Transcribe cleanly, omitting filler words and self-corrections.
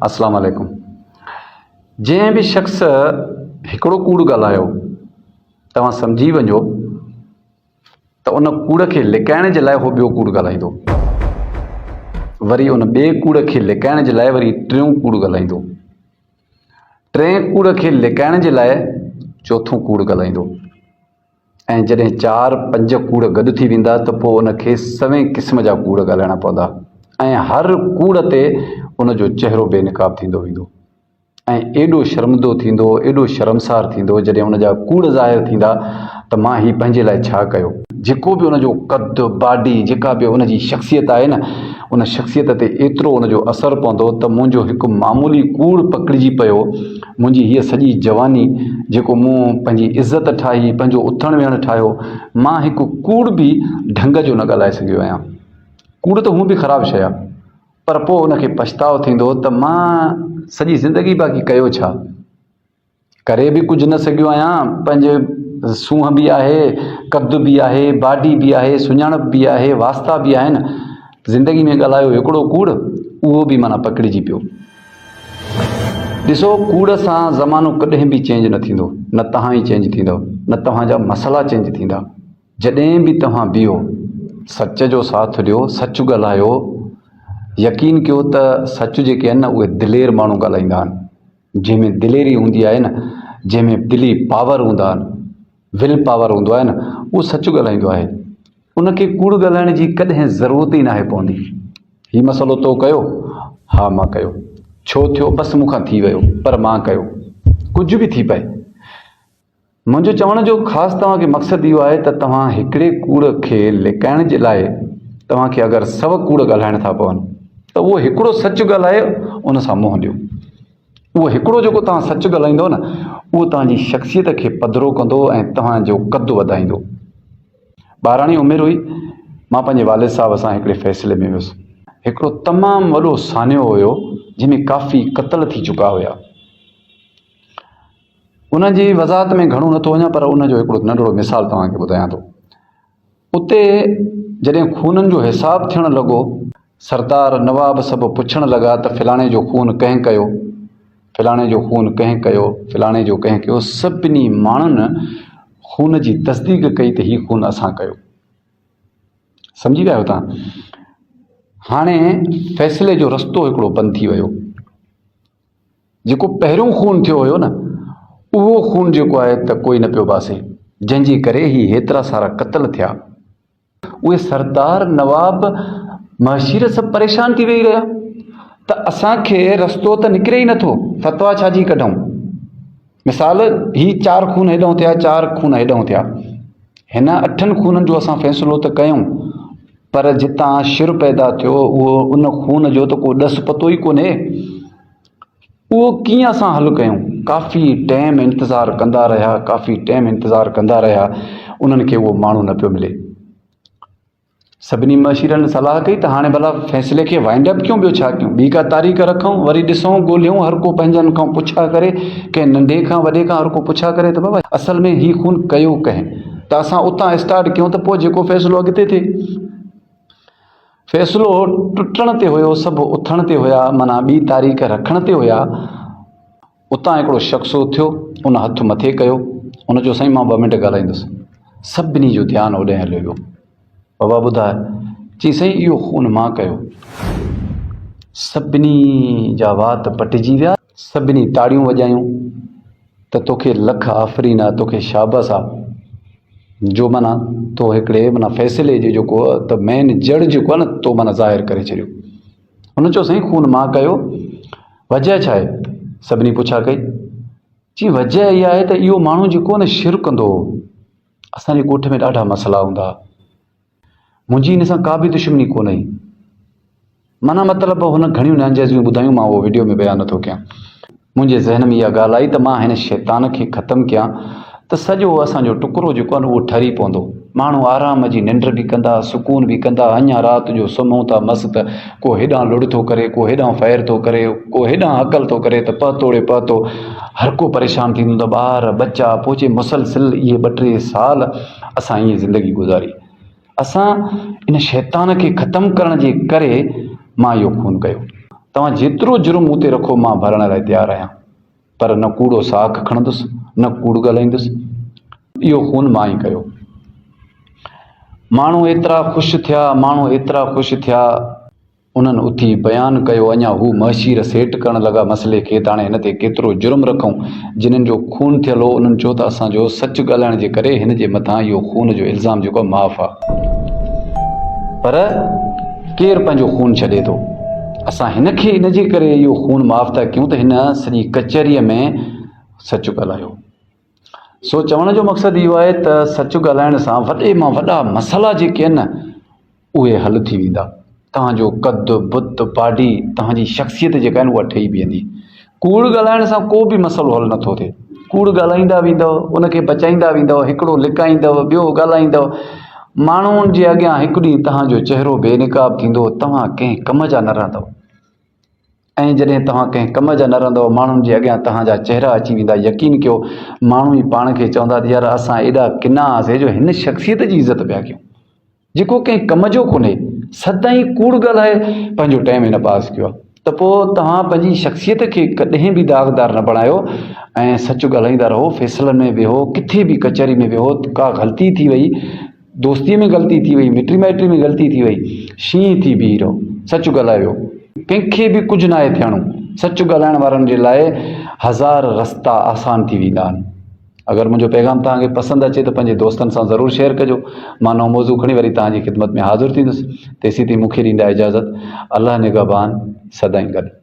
अस्सलाम वालेकुम। जंहिं बि शख़्स हिकिड़ो कूड़ ॻाल्हायो तव्हां सम्झी वञो त उन कूड़ खे लिकाइण जे लाइ उहो ॿियो कूड़ ॻाल्हाईंदो, वरी उन ॿिए कूड़ खे लिकाइण जे लाइ वरी टियों कूड़ ॻाल्हाईंदो, टें कूड़ खे लिकाइण जे लाइ चोथों कूड़ ॻाल्हाईंदो। ऐं जॾहिं 4-5 कूड़ गॾु थी वेंदा त पोइ उनखे 7 क़िस्म जा कूड़ ॻाल्हाइणा पवंदा ऐं हर कूड़ ते उनजो चहिरो बेनकाब थींदो वेंदो ऐं एॾो शर्मंदो थींदो, एॾो शर्मसार थींदो जॾहिं उनजा कूड़ ज़ाहिर थींदा त मां ही पंहिंजे लाइ छा कयो। जेको बि उनजो क़द बाडी जेका बि उनजी शख़्सियत आहे न, उन शख़्सियत ते एतिरो उनजो असरु पवंदो त मुंहिंजो हिकु मामूली कूड़ पकड़िजी पियो, मुंहिंजी हीअ सॼी जवानी जेको मूं पंहिंजी इज़त ठाही, पंहिंजो उथण वेहण ठाहियो, मां हिकु कूड़ बि ढंग जो न ॻाल्हाए सघियो आहियां। कूड़ त हूअं बि ख़राबु शइ आहे, पर पोइ उनखे पछताव थींदो त मां सॼी ज़िंदगी बाक़ी कयो छा, करे बि कुझु न सघियो आहियां। पंहिंजे सूंहं बि आहे, क़द बि आहे, बाडी बि आहे, सुञाणप बि आहे, वास्ता बि आहिनि, ज़िंदगी में ॻाल्हायो हिकिड़ो कूड़, उहो बि माना पकड़िजी पियो। ॾिसो, कूड़ सां ज़मानो कॾहिं बि चेंज न थींदो, न तव्हां ई चेंज थींदव, न तव्हांजा मसइला चेंज थींदा। जॾहिं बि तव्हां बीहो, सच जो साथ ॾियो, सच ॻाल्हायो, यकीन कयो त सच जेके आहिनि न उहे दिलेर माण्हू ॻाल्हाईंदा आहिनि। जंहिंमें दिलेरी हूंदी आहे न, जंहिंमें दिली पावर हूंदा आहिनि, विल पावर हूंदो आहे न, उहो सच ॻाल्हाईंदो आहे। उनखे कूड़ ॻाल्हाइण जी कॾहिं ज़रूरत ई नाहे पवंदी। हीउ मसइलो तो कयो, हा मां कयो, छो थियो, बसि मूंखां थी वियो, पर मां कयो, कुझु बि थी पए। मुंहिंजो चवण जो ख़ासि तव्हांखे मक़सदु इहो आहे त तव्हां हिकिड़े कूड़ खे लिकाइण जे लाइ तव्हांखे अगरि 100 कूड़ ॻाल्हाइण था पवनि त उहो हिकिड़ो सच ॻाल्हाए उन सां मुंहुं ॾियो। उहो हिकिड़ो जेको तव्हां सच ॻाल्हाईंदो न, उहो तव्हांजी शख़्सियत खे पधिरो कंदो ऐं तव्हांजो क़द वधाईंदो। ॿारहां उमिरि हुई, मां पंहिंजे वालिद साहिब सां हिकिड़े फ़ैसिले में वियुसि। हिकिड़ो तमामु वॾो सानियो हुयो जंहिंमें काफ़ी क़त्ल थी चुका हुया। उनजी वज़ाहत में घणो नथो वञा, पर उनजो हिकिड़ो नंढिड़ो मिसाल तव्हांखे ॿुधायां थो। उते जॾहिं खूननि जो हिसाबु थियणु लॻो, सरदार नवाब सभु पुछणु लॻा त फ़िलाणे जो खून कंहिं कयो, फ़िलाणे जो खून कंहिं कयो, फ़िलाणे जो कंहिं कयो। सभिनी माण्हुनि खून जी तस्दीक कई त हीउ खून असां कयो। सम्झी विया आहियो तव्हां? हाणे फ़ैसिले जो रस्तो हिकिड़ो बंदि थी वियो। जेको पहिरियों खून थियो हुयो न, उहो खून जेको आहे त कोई न पियो बासे, जंहिंजे करे ही हेतिरा सारा क़त्ल थिया। उहे सरदार नवाब महशीर सभु परेशान थी वेही रहिया त असांखे रस्तो त निकिरे ई नथो, फ़तवा छाजी कढूं। मिसाल, ही 4 खून हेॾां थिया, 4 खून हेॾां थिया, हिन 8 खूननि जो असां फ़ैसिलो त कयूं, पर जितां शिर पैदा थियो उहो उन खून जो त को ॾस पतो ई कोन्हे। उहो कीअं असां हल कयूं? काफ़ी टाइम इंतज़ारु कंदा रहिया, काफ़ी टाइम इंतज़ारु कंदा रहिया, उन्हनि खे उहो माण्हू न पियो मिले। सभिनी मशीरनि सलाह कई त हाणे भला फ़ैसिले खे वाइंड अप कयूं, ॿियो छा कयूं, ॿी का तारीख़ रखूं, वरी ॾिसूं, ॻोल्हियूं, हर को पंहिंजनि खां पुछा करे, कंहिं नंढे खां वॾे खां हर को पुछा करे त बाबा असल में ही खून कयो कंहिं, त असां उतां स्टार्ट कयूं त पोइ जेको फ़ैसिलो अॻिते थिए। फ़ैसिलो टुटण ते हुयो, सभु उथण ते हुया, माना ॿी तारीख़ रखण ते हुया। उतां हिकिड़ो शख़्स उथियो, उन हथु मथे कयो, उनजो साईं मां 2 मिंट ॻाल्हाईंदुसि। सभिनी जो ध्यानु होॾे हलियो वियो। बाबा ॿुधाए, चई साईं इहो खून मां कयो। सभिनी जा वात पटिजी विया, सभिनी ताड़ियूं वॼायूं त तोखे लख आफ़रीन आहे, तोखे शाबास आहे, जो माना तो हिकिड़े माना फ़ैसिले जो जेको त मेन जड़ जेको आहे न, तो माना ज़ाहिर करे छॾियो। हुन चयो साईं खून मां कयो, वजह छा आहे? सभिनी पुछा कई। जी वजह इहा आहे त इहो माण्हू जेको न शिर कंदो हो, असांजे ॻोठ में ॾाढा मसइला हूंदा, मुंहिंजी हिन सां का बि दुश्मनी कोन हुई। माना मतिलबु हुन घणियूं नाजाइज़ियूं ॿुधायूं, मां उहो वीडियो में बयानु नथो कयां। मुंहिंजे ज़हन में इहा ॻाल्हि आई त मां हिन शैतान खे ख़तमु कयां त सॼो असांजो टुकड़ो जेको आहे न उहो ठरी पवंदो। माण्हू आराम जी निंड बि कंदा, सुकून बि कंदा, अञा राति जो सुम्हूं था मस्तु, को हेॾां लुड़ थो करे, को हेॾां फ़ैर थो करे, को हेॾां हकल थो करे त पहतोड़े पहतो, हर को परेशान थींदो त ॿार बच्चा पोचे मुसलसिल। इहे 2-3 साल असां ईअं ज़िंदगी गुज़ारी। असां इन शैतान खे ख़तमु करण जे करे मां इहो खून कयो। तव्हां जेतिरो जुर्म उते रखो मां भरण लाइ तयारु आहियां, पर न कूड़ो साख खणंदुसि न कूड़ ॻाल्हाईंदुसि। इहो खून मां ई कयो। माण्हू एतिरा ख़ुशि थिया, उन्हनि उथी बयानु कयो, अञा हू महशीर सेट करणु लॻा मसइले खे, त हाणे हिन ते केतिरो जुर्म रखूं। जिन्हनि जो खून थियल हो उन्हनि चयो त असांजो सच ॻाल्हाइण जे करे हिन जे मथां इहो खून जो इल्ज़ाम जेको माफ़ आहे। पर केरु पंहिंजो खून छॾे थो? असां हिन खे इन जे करे इहो खून माफ़ था कयूं त हिन सॼी कचहरीअ में सच ॻाल्हायो। सो चवण जो मक़सदु इहो आहे त सच ॻाल्हाइण सां वॾे मां वॾा मसइला जेके आहिनि न उहे हल थी वेंदा। तव्हांजो कद बुत पाडी तव्हांजी शख़्सियत जेका आहिनि उहा ठही बीहंदी। कूड़ ॻाल्हाइण सां को बि मसइलो हल नथो थिए। कूड़ ॻाल्हाईंदा वेंदव, उनखे बचाईंदा वेंदव, हिकिड़ो लिकाईंदव, ॿियो ॻाल्हाईंदव। माण्हुनि जे अॻियां हिकु ॾींहुं तव्हांजो चहिरो बेनकाब थींदो, तव्हां कंहिं कम जा न रहंदव। ऐं जॾहिं तव्हां कंहिं कम जा न रहंदव, माण्हुनि जे अॻियां तव्हांजा चहिरा अची वेंदा। यकीन कयो, माण्हू ई पाण खे चवंदा त यार असां एॾा किना हुआसीं जो हिन शख़्सियत जी इज़त पिया कयूं, जेको कंहिं कम जो कोन्हे, सदाईं कूड़ ॻाल्हाए पंहिंजो टाइम हिन पास कयो आहे। त पोइ तव्हां पंहिंजी शख़्सियत खे कॾहिं बि दाग़दार न बणायो ऐं सच ॻाल्हाईंदा रहो। फ़ैसिलनि में वेहो, किथे बि कचहरी में वेहो, का ग़लती थी वई, दोस्तीअ में ग़लती थी वई, मिटी माइटी में ग़लती थी वई, शींहं थी बीह रहो, सच ॻाल्हायो। कंहिंखे बि कुझु न आहे थियणो। सच ॻाल्हाइण वारनि जे लाइ हज़ार रस्ता आसान थी वेंदा आहिनि। अगरि मुंहिंजो पैगाम तव्हांखे पसंदि अचे त पंहिंजे दोस्तनि सां ज़रूरु शेयर कजो। मां नओं मौज़ू खणी वरी तव्हांजी ख़िदमत में हाज़िर थींदुसि। तेसीं ताईं मूंखे ॾींदा इजाज़त। अलाह निगहबान, सदाईं गॾु।